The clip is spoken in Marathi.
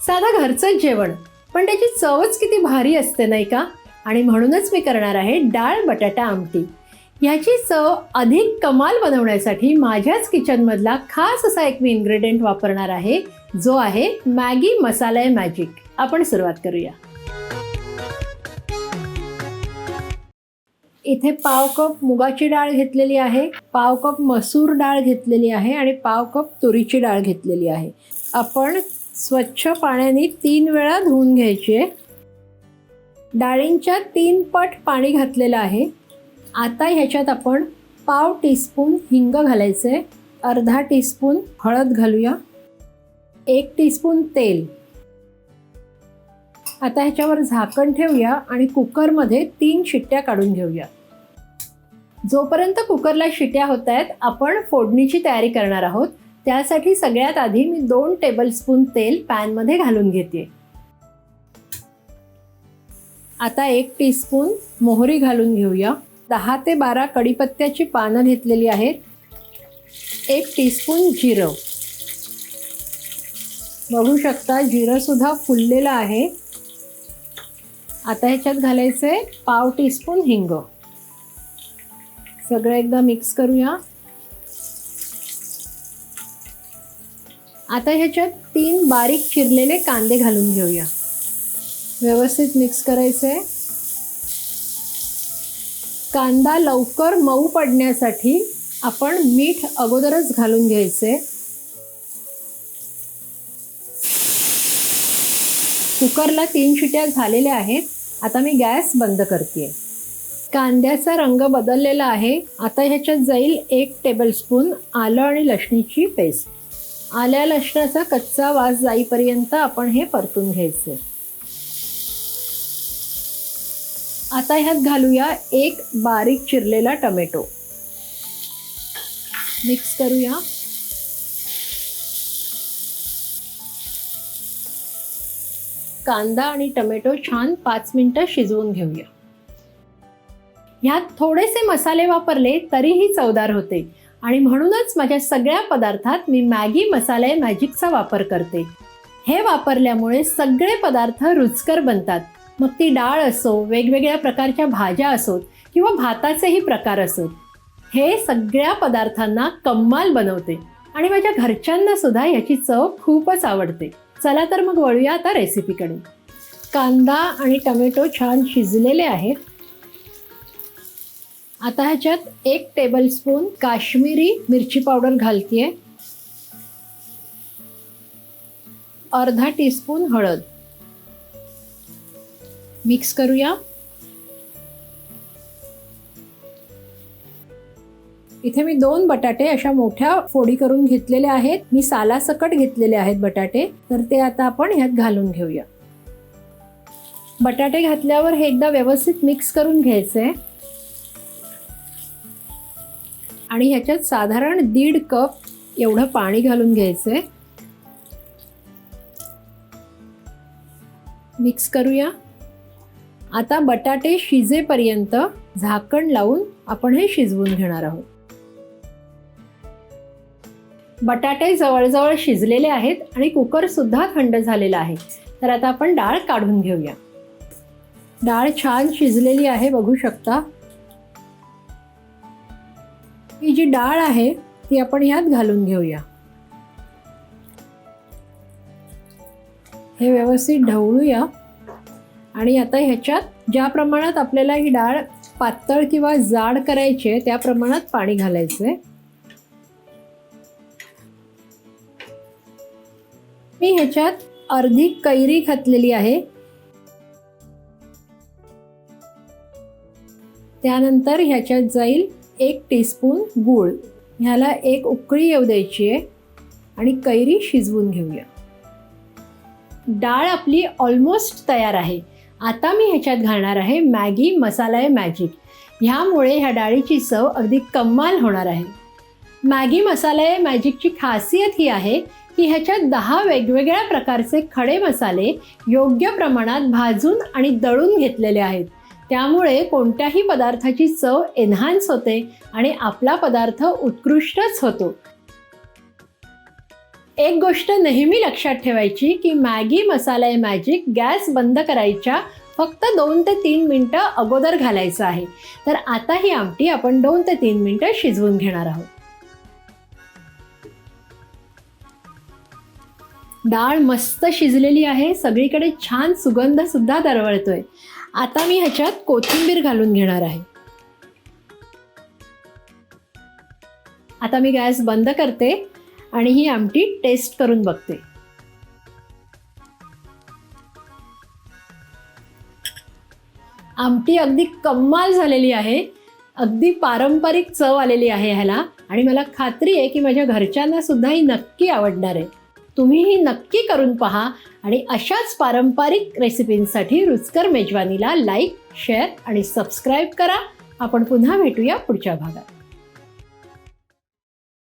साधं घरचंच जेवण, पण त्याची चवच किती भारी असते नाही का? आणि म्हणूनच मी करणार आहे डाळ बटाटा आमटी. ह्याची चव अधिक कमाल बनवण्यासाठी माझ्याच किचनमधला खास असा एक मी इन्ग्रेडियंट वापरणार आहे, जो आहे मॅगी मसाला मॅजिक. आपण सुरुवात करूया. इथे पाव कप मुगाची डाळ घेतलेली आहे, पाव कप मसूर डाळ घेतलेली आहे आणि पाव कप तुरीची डाळ घेतलेली आहे. आपण स्वच्छ पाण्याने 3 वेळा धुवून घ्यायची आहे. डाळींच्या 3 पट पाणी घातलेलं आहे. आता ह्याच्यात आपण पाव टीस्पून हिंग घालायचे, अर्धा टीस्पून हळद घालूया, 1 टीस्पून तेल. आता ह्याच्यावर झाकण ठेवूया आणि कुकरमध्ये 3 शिट्ट्या काढून घेऊया. जोपर्यंत कुकरला शिट्ट्या होत आहेत, आपण फोडणीची तयारी करणार आहोत. त्यासाठी सगळ्यात आधी मी 2 टेबलस्पून तेल पॅनमध्ये घालून घेते. आता 1 टीस्पून मोहरी घालून घेऊया. 10 ते 12 कढीपत्त्याची पानं घेतलेली आहेत. 1 टीस्पून जिरं. बघू शकता जिरंसुद्धा फुललेलं आहे. आता ह्याच्यात घालायचे पाव टीस्पून हिंग. सगळं एकदा मिक्स करूया. आता ह्याच्यात 3 बारीक चिरलेले कांदे घालून घेऊया. व्यवस्थित मिक्स करायचे. कांदा लवकर मऊ पडण्यासाठी आपण मीठ अगोदरच घालून घ्यायचे. कुकरला 3 शिट्या झालेल्या आहेत. आता मी गॅस बंद करते. कांद्याचा रंग बदललेला आहे. आता ह्याच्यात जाईल 1 टेबलस्पून आलं आणि लसणीची पेस्ट. आल्या लसणाचा कच्चा वास जाईपर्यंत आपण हे परतून घ्यायचे. आता ह्यात घालूया 1 बारीक चिरलेला टोमॅटो. मिक्स करूया. कांदा आणि टोमॅटो छान 5 मिनिटं शिजवून घेऊया. ह्यात थोडेसे मसाले वापरले तरीही चवदार होते आणि म्हणूनच माझ्या सगळ्या पदार्थात मी मॅगी मसाला मॅजिकचा वापर करते. हे वापरल्यामुळे सगळे पदार्थ रुचकर बनतात. मग ती डाळ असो, वेगवेगळ्या प्रकारच्या भाज्या असोत किंवा भाताचेही प्रकार असोत, हे सगळ्या पदार्थांना कमाल बनवते आणि माझ्या घरच्यांना सुद्धा याची चव खूपच आवडते. चला तर मग वळूया आता रेसिपीकडे. कांदा आणि टोमॅटो छान शिजलेले आहेत. आता ह्याच्यात 1 टेबलस्पून काश्मीरी मिरची पावडर घालतेय, अर्धा टीस्पून हळद. मिक्स करूया. इथे मी 2 बटाटे अशा मोठ्या फोडी करून घेतलेले आहेत. मी सालासकट घेतलेले आहेत बटाटे, तर ते आता आपण ह्यात घालून घेऊया. बटाटे घातल्यावर हे एकदा व्यवस्थित मिक्स करून घ्यायचे आणि ह्याच्यात साधारण 1.5 कप एवढं पाणी घालून घ्यायचे. मिक्स करूया. आता बटाटे शिजेपर्यंत झाकण लावून आपण हे शिजवून घेणार आहोत. बटाटे जवळजवळ शिजलेले आहेत आणि कुकर सुद्धा थंड झालेला आहे. तर आता आपण डाळ काढून घेऊया. डाळ छान शिजलेली आहे, बघू शकता. ही जी डाळ आहे ती आपण ह्यात घालून घेऊया. हे व्यवस्थित ढवळूया आणि आता ह्याच्यात ज्या प्रमाणात आपल्याला ही डाळ पातळ किंवा जाड करायची आहे त्या प्रमाणात पाणी घालायचंय. मी ह्याच्यात अर्धी कैरी घातलेली आहे. त्यानंतर ह्याच्यात जाईल 1 टीस्पून गूळ. ह्याला 1 उकळी येऊ द्यायची आहे आणि कैरी शिजवून घेऊया. डाळ आपली ऑलमोस्ट तयार आहे. आता मी ह्याच्यात घालणार आहे मॅगी मसाला मॅजिक. ह्यामुळे ह्या डाळीची चव अगदी कमाल होणार आहे. मॅगी मसाला मॅजिकची खासियत ही आहे की ह्याच्यात 10 वेगवेगळ्या प्रकारचे खडे मसाले योग्य प्रमाणात भाजून आणि दळून घेतलेले आहेत. त्यामुळे कोणत्याही पदार्थाची चव एन्हान्स होते आणि आपला पदार्थ उत्कृष्टच होतो. एक गोष्ट नेहमी लक्षात ठेवायची की मॅगी मसाला मॅजिक गॅस बंद करायच्या फक्त 2 ते 3 मिनटं अगोदर घालायचं आहे. तर आता ही आमटी आपण 2 ते 3 मिनटं शिजवून घेणार आहोत. डाळ मस्त शिजलेली आहे, सगळीकडे छान सुगंध सुद्धा दरवळतोय. आता मी ह्याच्यात कोथिंबीर घालून घेणार आहे. आता मी गॅस बंद करते आणि ही आमटी टेस्ट करून बघते. आमटी अगदी कमाल झालेली आहे, अगदी पारंपरिक चव आलेली आहे ह्याला आणि मला खात्री आहे की माझ्या घरच्यांना सुद्धा ही नक्की आवडणार आहे. तुम्हीही नक्की करून पहा आणि अशाच पारंपरिक रेसिपींसाठी रुचकर मेजवानीला लाईक, शेअर आणि सबस्क्राईब करा. आपण पुन्हा भेटूया पुढच्या भागात.